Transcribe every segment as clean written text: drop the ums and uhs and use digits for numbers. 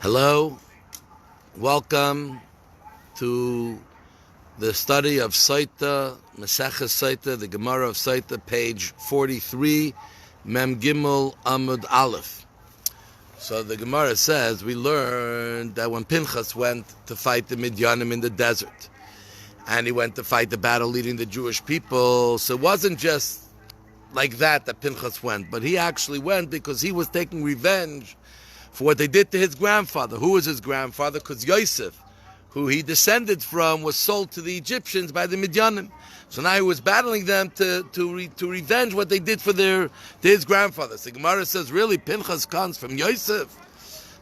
Hello, welcome to the study of Sotah, Maseches Sotah, the Gemara of Sotah, page 43, Mem Gimel Amud Aleph. So the Gemara says, we learned that when Pinchas went to fight the Midyanim in the desert, and he went to fight the battle leading the Jewish people, so it wasn't just like that Pinchas went, but he actually went because he was taking revenge for what they did to his grandfather. Who was his grandfather? Because Yosef, who he descended from, was sold to the Egyptians by the Midyanim. So now he was battling them to revenge what they did to his grandfather. So Gemara says, really, Pinchas comes from Yosef?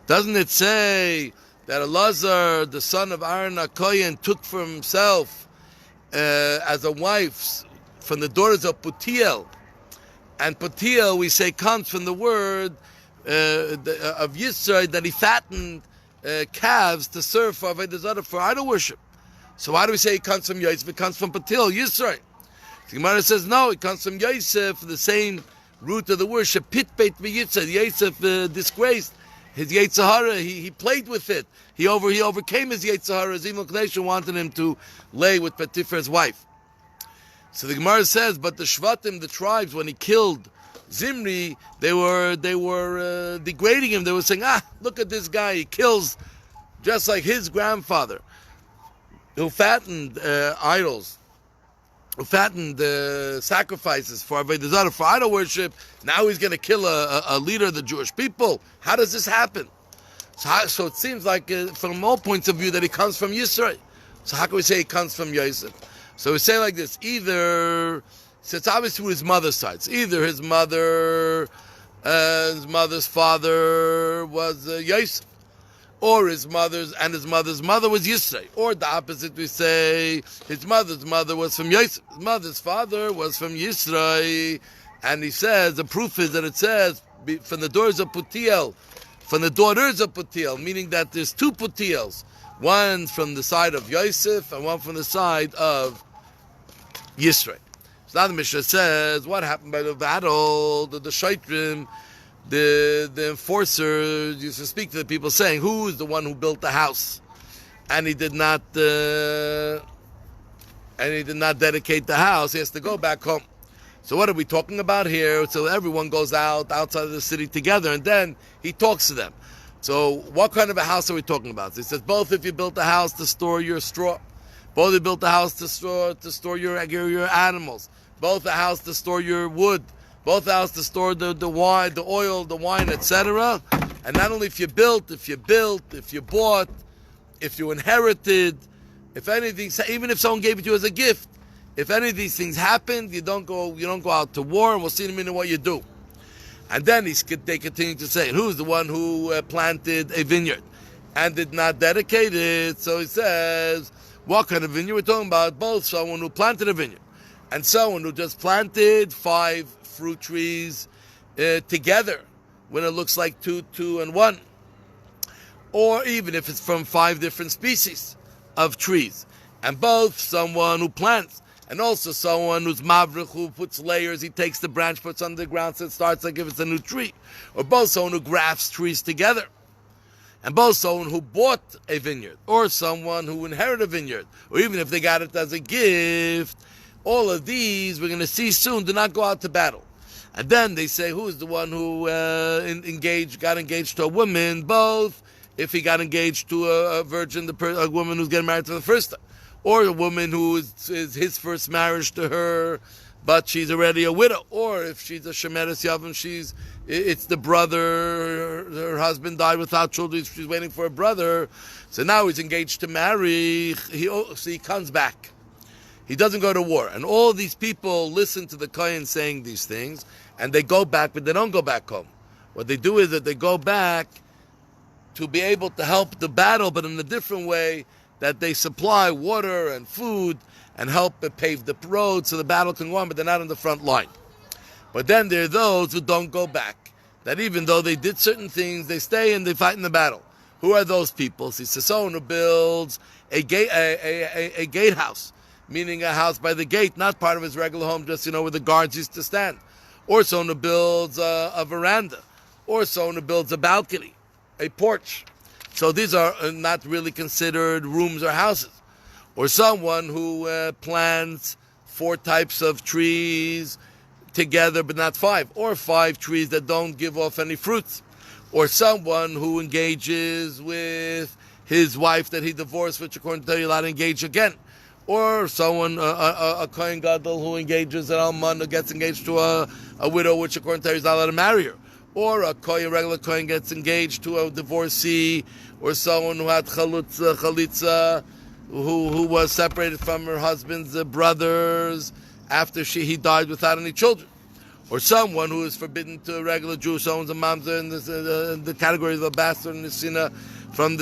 Doesn't it say that Elazar, the son of Aaron HaKohen, took for himself as a wife from the daughters of Putiel? And Putiel, we say, comes from the word of Yisrael, that he fattened calves to serve for Avodah Zarah, for idol worship. So why do we say it comes from Yosef? It comes from Putiel, Yisrael. The Gemara says no, it comes from Yosef, the same root of the worship. Pit beit v'yitzad. Yosef disgraced his Yetzer Hara. He played with it. He overcame his Yetzer Hara. His evil inclination wanted him to lay with Potiphar's wife. So the Gemara says, but the Shvatim, the tribes, when he killed Zimri, they were degrading him. They were saying, look at this guy, he kills just like his grandfather, who fattened idols, who fattened sacrifices for Avodah Zarah, for idol worship. Now he's going to kill a leader of the Jewish people. How does this happen? So it seems like, from all points of view, that he comes from Yisrael. So how can we say he comes from Yosef? So we say like this, either, so it's obviously his mother's side. So either his mother's father was Yosef, or his mother's mother was Yisrael, or the opposite, we say his mother's mother was from Yosef, his mother's father was from Yisrael. And he says, the proof is that it says, from the daughters of Putiel, meaning that there's two Putiels, one from the side of Yosef and one from the side of Yisrael. So now the Mishnah says, what happened by the battle? The Shaitrim, the enforcers used to speak to the people saying, who is the one who built the house? And he did not dedicate the house. He has to go back home. So what are we talking about here? So everyone goes outside of the city together, and then he talks to them. So what kind of a house are we talking about? So he says, both if you built a house to store your straw, both if you built a house to store your animals, both a house to store your wood, both a house to store the wine, the oil, the wine, etc. And not only if you built, if you bought, if you inherited, if anything, even if someone gave it to you as a gift, if any of these things happened, you don't go out to war, and we'll see in a minute what you do. And then they continue to say, who's the one who planted a vineyard and did not dedicate it? So he says, what kind of vineyard? We're talking about both someone who planted a vineyard and someone who just planted 5 fruit trees together when it looks like two and one. Or even if it's from 5 different species of trees. And both someone who plants and also someone who's mavrich, who puts layers, he takes the branch, puts on the ground, so it starts like if it's a new tree. Or both someone who grafts trees together. And both someone who bought a vineyard, or someone who inherited a vineyard, or even if they got it as a gift. All of these, we're going to see soon, do not go out to battle. And then they say, who is the one who got engaged to a woman, both if he got engaged to a virgin, a woman who's getting married for the first time, or a woman who is his first marriage to her, but she's already a widow, or if she's a shemeres yavam, it's the brother, her husband died without children, she's waiting for a brother, so now he's engaged to marry, so he comes back. He doesn't go to war. And all these people listen to the Kohen saying these things, and they go back, but they don't go back home. What they do is that they go back to be able to help the battle, but in a different way, that they supply water and food and help pave the road so the battle can go on, but they're not on the front line. But then there are those who don't go back, that even though they did certain things, they stay and they fight in the battle. Who are those people? See, so someone who builds a gatehouse, meaning a house by the gate, not part of his regular home, just, where the guards used to stand. Or someone who builds a veranda. Or someone who builds a balcony, a porch. So these are not really considered rooms or houses. Or someone who plants 4 types of trees together but not 5, or 5 trees that don't give off any fruits. Or someone who engages with his wife that he divorced, which according to Torah, you're allowed to engage again. Or someone, a Kohen Gadol who engages an almana, gets engaged to a widow, which according to Torah, he's not allowed to marry her. Or a regular Kohen gets engaged to a divorcee, or someone who had chalitza, who was separated from her husband's brothers after he died without any children. Or someone who is forbidden to a regular Jew, someone's a mamzer in the category of a bastard and Nisina from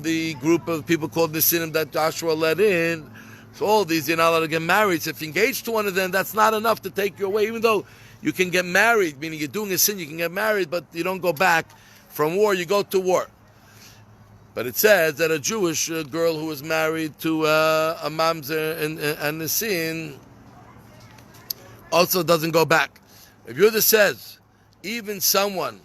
the group of people called Nisinim that Joshua led in. So all these, you're not allowed to get married. So if you engage to one of them, that's not enough to take you away, even though you can get married, meaning you're doing a sin, you can get married, but you don't go back from war, you go to war. But it says that a Jewish girl who was married to a mamzer and a sin also doesn't go back. If Yehuda says, even someone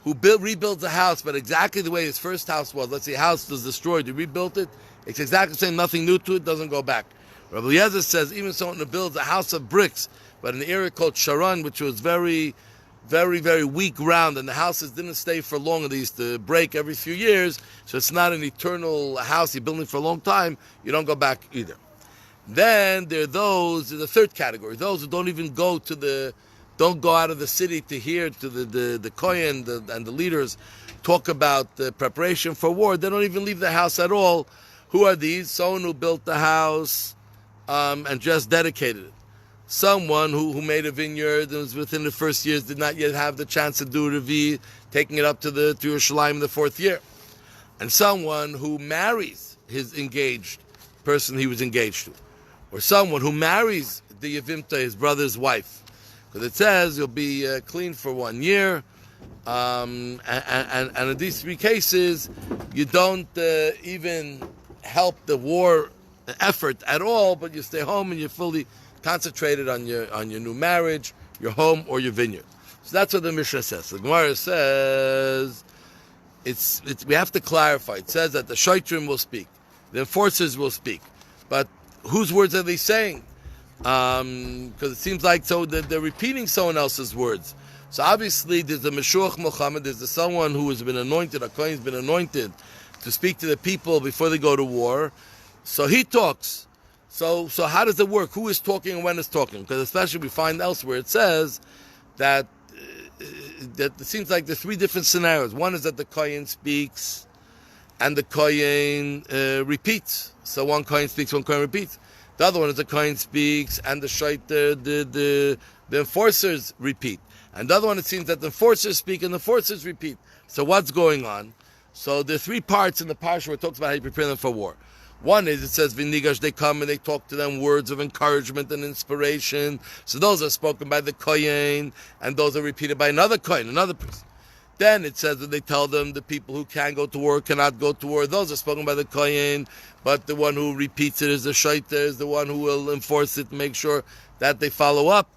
who rebuilds a house, but exactly the way his first house was, let's say a house was destroyed, he rebuilt it, it's exactly the same, nothing new to it, doesn't go back. Rabbi Eliezer says, even someone who builds a house of bricks, but in the area called Sharon, which was very, very, very weak ground, and the houses didn't stay for long, and they used to break every few years, so it's not an eternal house you're building for a long time, you don't go back either. Then there are those, the third category, those who don't even go to don't go out of the city to hear to the Kohen and the leaders talk about the preparation for war. They don't even leave the house at all. Who are these? Someone who built the house and just dedicated it. Someone who made a vineyard and was within the first years, did not yet have the chance to do Revi, taking it up to Yerushalayim in the 4th year. And someone who marries his engaged person he was engaged to. Or someone who marries the Yevimta, his brother's wife. Because it says you'll be clean for 1 year. And in these 3 cases, you don't even help the war effort at all, but you stay home and you're fully concentrated on your new marriage, your home, or your vineyard. So that's what the Mishnah says. The Gemara says we have to clarify. It says that the Shaitrim will speak, the enforcers will speak, but whose words are they saying? Because it seems like they're repeating someone else's words. So obviously there's the Meshuach Muhammad, there's someone who has been anointed, a Kohen has been anointed to speak to the people before they go to war. So he talks. So how does it work? Who is talking and when is talking? Because especially we find elsewhere it says that it seems like there's 3 different scenarios. One is that the Kohen speaks and the Kohen repeats. So one Kohen speaks, one Kohen repeats. The other one is the Kohen speaks and the enforcers repeat. And the other one, it seems that the enforcers speak and the enforcers repeat. So what's going on? So there are 3 parts in the parsha where it talks about how you prepare them for war. One is, it says, V'nigash, they come and they talk to them words of encouragement and inspiration. So those are spoken by the Kohen, and those are repeated by another Kohen, another person. Then it says that they tell them the people who can go to war, cannot go to war. Those are spoken by the Kohen, but the one who repeats it is the Shaita, is the one who will enforce it, make sure that they follow up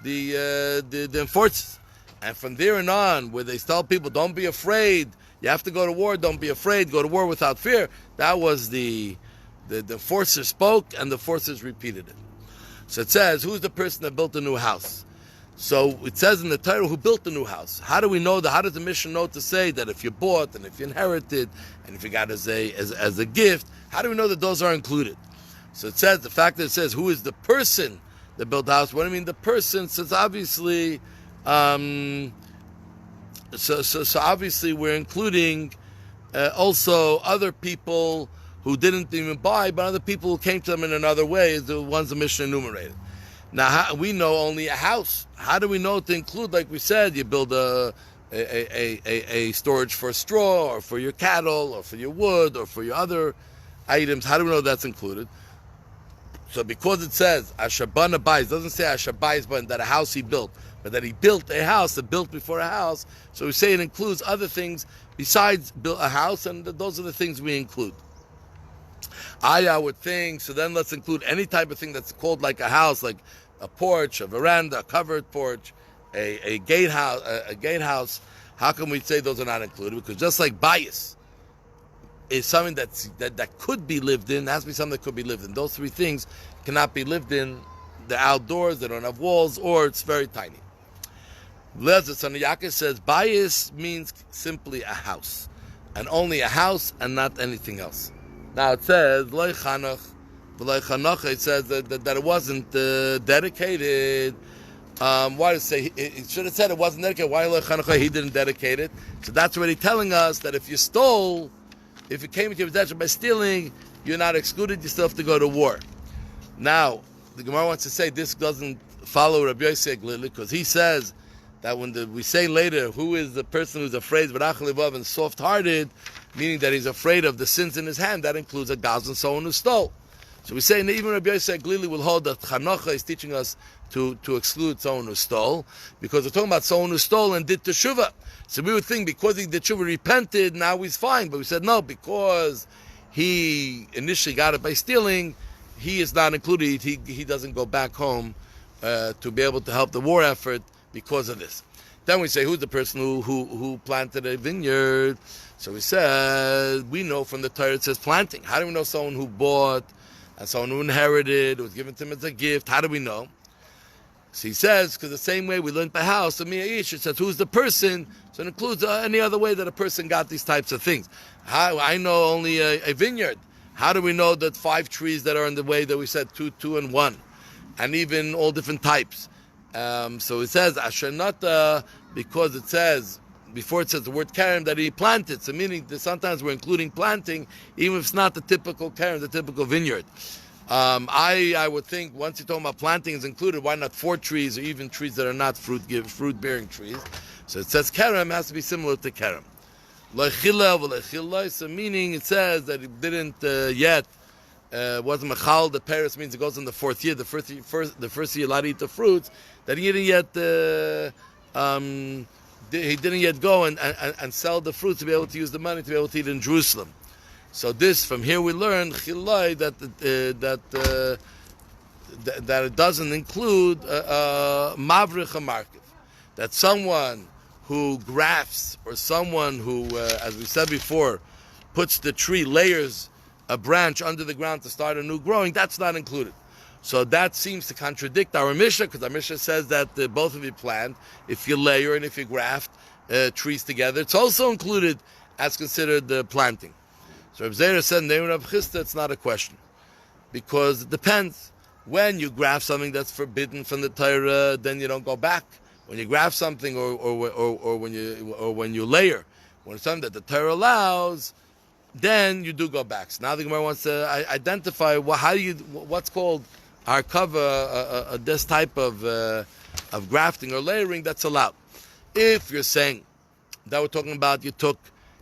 the enforcers. And from there and on, where they tell people, don't be afraid, you have to go to war, don't be afraid, go to war without fear, that was the enforcer spoke, and the enforcers repeated it. So it says, who's the person that built a new house? So it says in the Torah, who built the new house? How do we know that? How does the Mishnah know to say that if you bought and if you inherited and if you got as a gift, how do we know that those are included? So it says, the fact that it says who is the person that built the house, what do I mean the person? Since obviously, so obviously we're including also other people who didn't even buy, but other people who came to them in another way, is the ones the Mishnah enumerated. Now, we know only a house. How do we know to include, like we said, you build a storage for straw, or for your cattle, or for your wood, or for your other items? How do we know that's included? So because it says, Ashabana buys, doesn't say Ashabayis, but that a house he built, but that he built a house, that built before a house. So we say it includes other things besides build a house, and those are the things we include. I would think, so then let's include any type of thing that's called like a house, like a porch, a veranda, a covered porch, a gatehouse. How can we say those are not included? Because just like bias, is something that could be lived in. It has to be something that could be lived in. Those three things cannot be lived in. They're outdoors, they don't have walls, or it's very tiny. Lez Yaakov says, bayis means simply a house, and only a house and not anything else. Now it says, Lo chanach, v'lo chanocha, it says that it wasn't dedicated. Why does it say, it should have said it wasn't dedicated, why Lo chanocha, he didn't dedicate it? So that's already telling us that if you stole, if you came into your possession by stealing, you're not excluded, you still have to go to war. Now, the Gemara wants to say this doesn't follow Rabbi Yosef Glili, because he says that when we say later, who is the person who's afraid, and soft-hearted, meaning that he's afraid of the sins in his hand, that includes a gaz and someone who stole. So we say, even Rabbi Yosef Glili will hold that Chanocha is teaching us to exclude someone who stole, because we're talking about someone who stole and did teshuvah. So we would think because he did teshuvah, repented, now he's fine. But we said no, because he initially got it by stealing, he is not included. He doesn't go back home to be able to help the war effort because of this. Then we say, who's the person who planted a vineyard? So we said, we know from the Torah it says planting. How do we know someone who bought and someone who inherited, it was given to him as a gift? How do we know? So he says, because the same way we learned by house, it says, who's the person? So it includes any other way that a person got these types of things. I know only a vineyard. How do we know that 5 trees that are in the way that we said 2, and 1, and even all different types? So it says Asher because it says before it says the word kerem that he planted. So meaning that sometimes we're including planting, even if it's not the typical kerem, the typical vineyard. I would think once you're talking about planting is included, why not 4 trees or even trees that are not fruit bearing trees? So it says kerem has to be similar to kerem. So meaning it says that it didn't yet wasn't mechal the Paris, means it goes in the 4th year, the first year allowed to eat the fruits, that he didn't yet go and sell the fruits to be able to use the money to be able to eat in Jerusalem. So this, from here we learn chilai that it doesn't include mavrich hamarkiv, that someone who grafts, or someone who, as we said before, puts the tree, layers a branch under the ground to start a new growing, that's not included. So that seems to contradict our Mishnah, because our Mishnah says that both of you plant, if you layer and if you graft trees together, it's also included as considered planting. So Reb Zera said, Ne'er Rav Chisda, it's not a question, because it depends. When you graft something that's forbidden from the Torah, then you don't go back. When you graft something, or when you layer, when it's something that the Torah allows, then you do go back. So now the Gemara wants to identify what's called harkava, this type of grafting or layering that's allowed. If you're saying that we're talking about, you took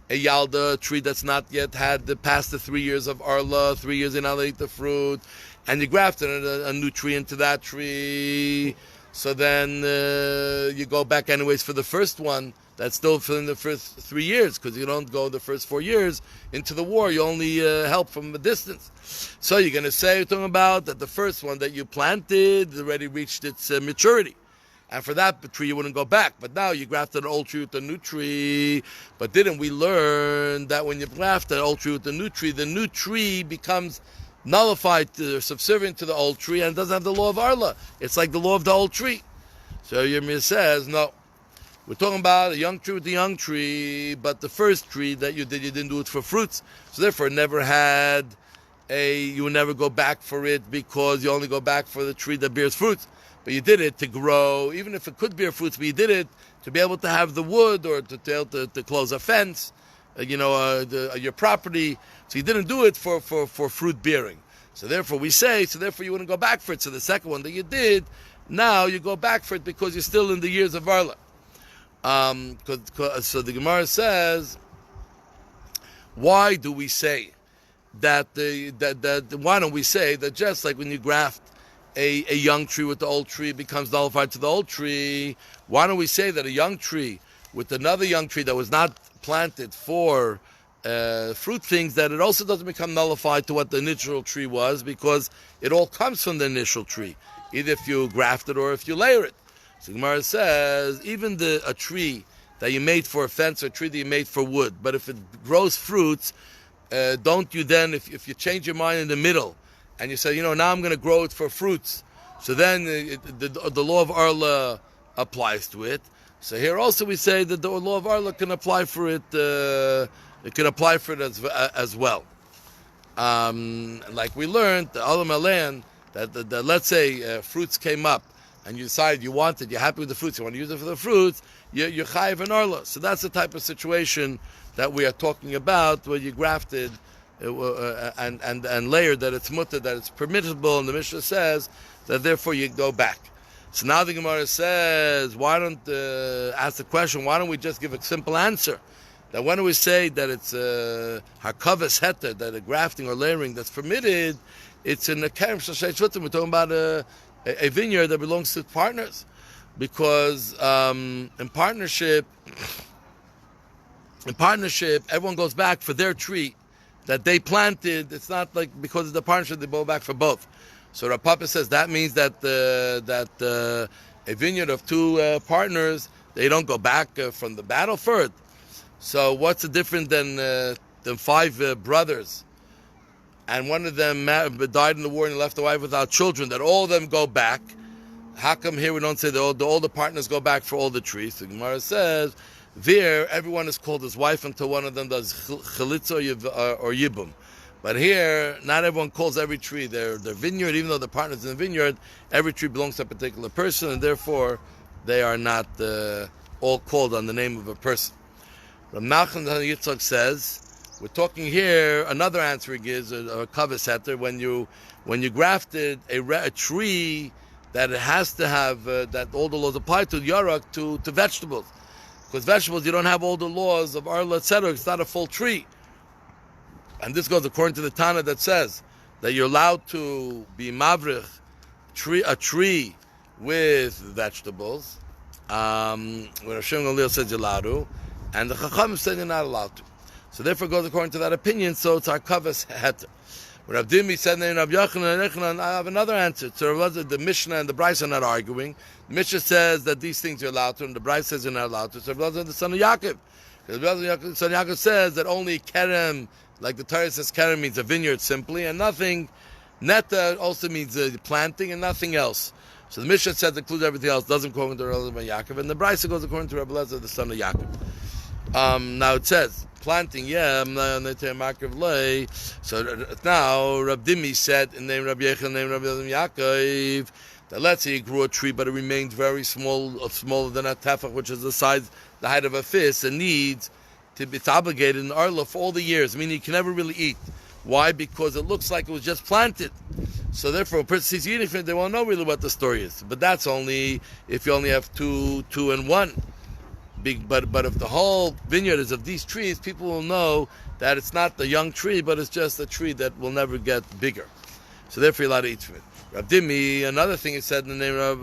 a yalda tree that's not yet had past the 3 years of arla, 3 years in allowed to eat the fruit, and you grafted a new tree into that tree. So then you go back anyways for the first one. That's still in the first 3 years, because you don't go the first 4 years into the war. You only help from a distance. So you're going to say, you're talking about that the first one that you planted already reached its maturity. And for that tree, you wouldn't go back. But now you grafted an old tree with a new tree. But didn't we learn that when you graft an old tree with a new tree becomes nullified or subservient to the old tree, and it doesn't have the law of Arla. It's like the law of the old tree. So Yirmiyah says, no. We're talking about a young tree with a young tree, but the first tree that you didn't do it for fruits. So therefore, you would never go back for it, because you only go back for the tree that bears fruits. But you did it to grow, even if it could bear fruits, but you did it to be able to have the wood, or to be able to close a fence, your property. So you didn't do it for fruit bearing. So therefore you wouldn't go back for it. So the second one that you did, now you go back for it because you're still in the years of Arla. So the Gemara says, why do we say that why don't we say that just like when you graft a young tree with the old tree, it becomes nullified to the old tree? Why don't we say that a young tree with another young tree that was not planted for fruit things, that it also doesn't become nullified to what the initial tree was, because it all comes from the initial tree, either if you graft it or if you layer it. So Gemara says, even a tree that you made for a fence, or a tree that you made for wood, but if it grows fruits, don't you then, if you change your mind in the middle, and you say, now I'm going to grow it for fruits, so then the law of Arla applies to it. So here also we say that the law of Arla can apply for it. It can apply for it as well. Like we learned, the Olam Alan, that let's say fruits came up, and you decided you're happy with the fruits, you want to use it for the fruits, you're chayiv an Arla. So that's the type of situation that we are talking about, where you grafted and layered that it's mutter, that it's permissible, and the Mishnah says that therefore you go back. So now the Gemara says, why don't ask the question? Why don't we just give a simple answer? That when we say that it's harkavas heter, that a grafting or layering that's permitted, it's in the kerem shashay shvutim. We're talking about a vineyard that belongs to partners, because in partnership, everyone goes back for their tree that they planted. It's not like because of the partnership they go back for both. So Rav Papa says that means that a vineyard of two partners, they don't go back from the battle for it. So what's the difference than five brothers, and one of them died in the war and left a wife without children, that all of them go back? How come here we don't say that all the partners go back for all the trees? The Gemara says, there, everyone is called his wife until one of them does chalitza or yibum. But here, not everyone calls every tree their vineyard, even though the partners in the vineyard, every tree belongs to a particular person, and therefore they are not all called on the name of a person. Rav Nachman Yitzchak says, we're talking here, another answer he gives, a kavas heter, when you grafted a tree that it has to have, that all the laws apply to, yarak, to vegetables. Because vegetables, you don't have all the laws of Arla, etc. It's not a full tree. And this goes according to the Tana that says that you're allowed to be mavrich a tree with vegetables. When Hashem Galil says you're allowed to, and the Chacham said you're not allowed to. So therefore it goes according to that opinion, so it's our kavas heter. When Rav Dimi said in Rav Yochanan, I have another answer. So the Mishnah and the Bryce are not arguing. The Mishnah says that these things you're allowed to, and the Bryce says you're not allowed to. So Rav the son of Yaakov. Because the son of Yaakov says that only kerem, like the Torah says kerem means a vineyard simply, and nothing, neta also means planting, and nothing else. So the Mishnah says it includes everything else, doesn't go according to Rav Yaakov, and the Bryce goes according to Rav Lezer, the son of Yaakov. Now it says, planting, so now Rab Dimi said in name Rabbi Yechon, name Rabbi Yaakov, that let's say he grew a tree, but it remained very small, smaller than a tefach, which is the height of a fist, and needs to be obligated in Arla for all the years, meaning he can never really eat. Why? Because it looks like it was just planted. So therefore, a person sees eating from it, they won't know really what the story is. But that's only if you only have two and one. But if the whole vineyard is of these trees, people will know that it's not the young tree, but it's just a tree that will never get bigger. So therefore, you're allowed to eat from it. Rav Dimi, another thing he said in the name of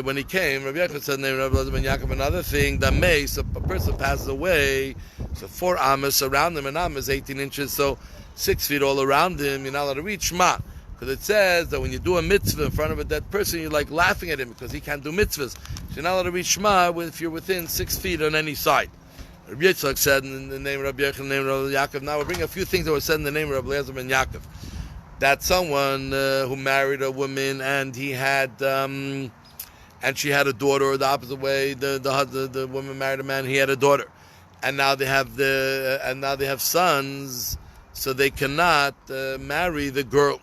when he came, Rabbi Yechon said in the name of Rabbi Yaakov, another thing, that so a person passes away, so 4 amas around him, and amas 18 inches, so 6 feet all around him, you're not allowed to reach Shema. Because it says that when you do a mitzvah in front of a dead person, you're like laughing at him because he can't do mitzvahs. So you're not allowed to reach Shema if you're within 6 feet on any side. Rabbi Yitzchak said in the name of Rabbi Yechon, in the name of Rabbi Yaakov. Now we'll bring a few things that were said in the name of Rabbi Eliezer ben Yaakov. That someone who married a woman and he had and she had a daughter, or the opposite way, the woman married a man, he had a daughter, and now they have sons, so they cannot marry the girl.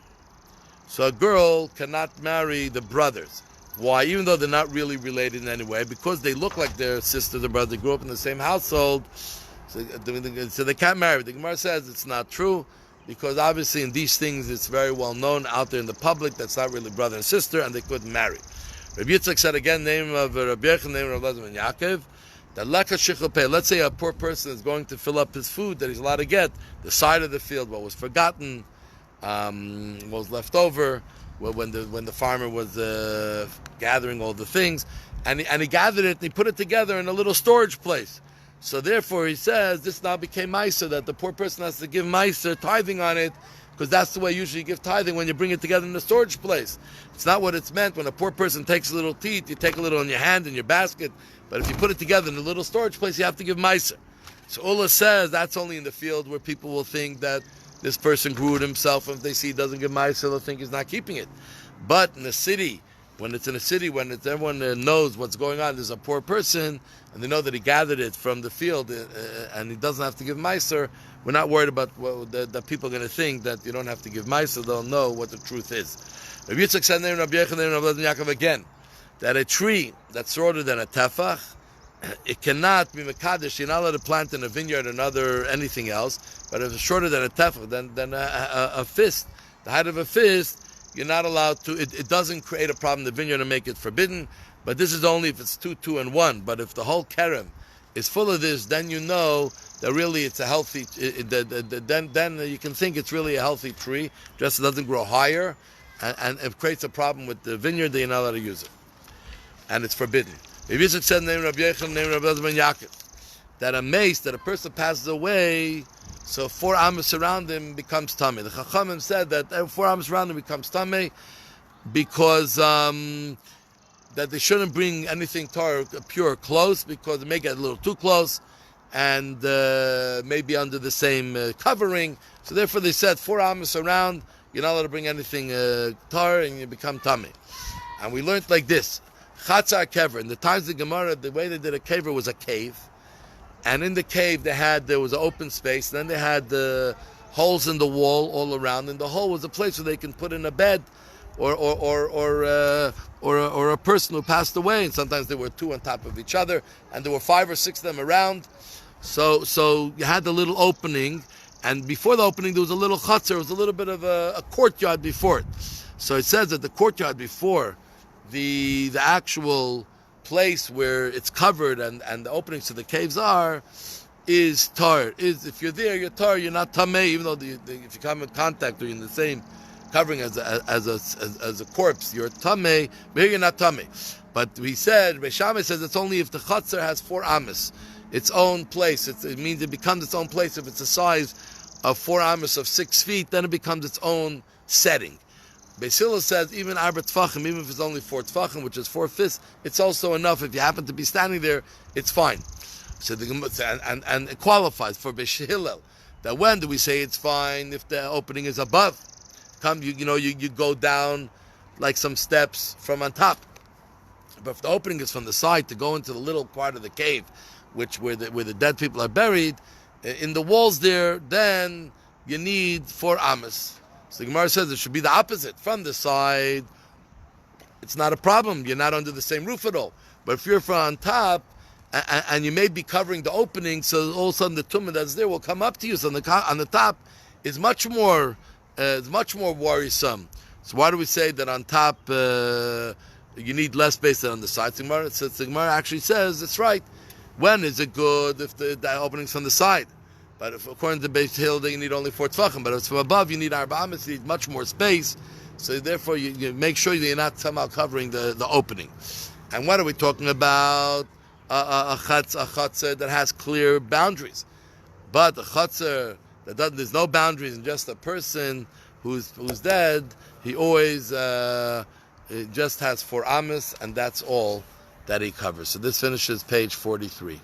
So a girl cannot marry the brothers. Why? Even though they're not really related in any way, because they look like their sisters or brothers, they grew up in the same household, so they can't marry. The Gemara says it's not true, because obviously in these things it's very well known out there in the public that's not really brother and sister, and they couldn't marry. Rabbi Yitzchak said again, name of Rabbi Yechon, name of Rabbi Yaakov, that let's say a poor person is going to fill up his food that he's allowed to get, the side of the field, what was forgotten, what was left over, when the farmer was gathering all the things, and he gathered it and he put it together in a little storage place. So therefore he says this now became meiser, that the poor person has to give meiser, tithing on it, because that's the way usually you give tithing, when you bring it together in the storage place. It's not what it's meant. When a poor person takes a little teeth, you take a little in your hand, in your basket, but if you put it together in a little storage place, you have to give meiser. So Ula says that's only in the field where people will think that this person grew it himself, and if they see he doesn't give ma'aser, they'll think he's not keeping it. But in the city, when everyone knows what's going on, there's a poor person, and they know that he gathered it from the field, and he doesn't have to give ma'aser, we're not worried about that people are going to think that you don't have to give ma'aser. They'll know what the truth is. Rabbi Yitzchak said, again, that a tree that's shorter than a tefach, it cannot be mekadesh. You're not allowed to plant in a vineyard or anything else. But if it's shorter than a tefach, then a fist, the height of a fist, you're not allowed to. It doesn't create a problem in the vineyard and make it forbidden. But this is only if it's 2, 2, and 1. But if the whole kerem is full of this, then you know that really it's a healthy. Then you can think it's really a healthy tree. Just it doesn't grow higher, and it creates a problem with the vineyard that you're not allowed to use it, and it's forbidden. Rabbi Yitzchak said, that a mace, that a person passes away, so 4 amos around him becomes tamei. The Chachamim said that 4 amos around him becomes tamei because that they shouldn't bring anything pure close, because it may get a little too close and maybe under the same covering. So therefore they said 4 amos around, you're not allowed to bring anything tar, and you become tamei. And we learned like this. Chatzar kever. In the times of the Gemara, the way they did a kever was a cave, and in the cave there was an open space. Then they had the holes in the wall all around, and the hole was a place where they can put in a bed, or a person who passed away. And sometimes there were 2 on top of each other, and there were 5 or 6 of them around. So you had the little opening, and before the opening there was a little chatzar. There was a little bit of a courtyard before it. So it says that the courtyard before the actual place where it's covered and the openings to the caves are is tar. If you're there, you're tar. You're not tamei, even though if you come in contact or you're in the same covering as a corpse, you're tamei. But here you're not tamei. But we said, Beishamai says it's only if the chatzar has 4 amos, its own place. It means it becomes its own place. If it's the size of 4 amos of 6 feet, then it becomes its own setting. Beis Hillel says even arba tfachim, even if it's only 4 tfachim, which is 4 fists, it's also enough. If you happen to be standing there, it's fine. So and it qualifies for Beis Hillel. That when do we say it's fine if the opening is above? You go down like some steps from on top. But if the opening is from the side to go into the little part of the cave, where the dead people are buried, in the walls there, then you need 4 amos. So the Gemara says it should be the opposite. From the side, it's not a problem. You're not under the same roof at all. But if you're from on top, and you may be covering the opening, so all of a sudden the tumah that's there will come up to you. So on the top is much more worrisome. So why do we say that on top you need less space than on the side? The Gemara actually says it's right. When is it good if the opening's from the side? But if, according to Beis Hillel, you need only 4 tefachim. But if it's from above, you need 4 amos, you need much more space. So therefore, you make sure that you're not somehow covering the opening. And what are we talking about? A chatzar that has clear boundaries. But a chatzar there's no boundaries, and just a person who's dead, he always just has 4 amos, and that's all that he covers. So this finishes page 43.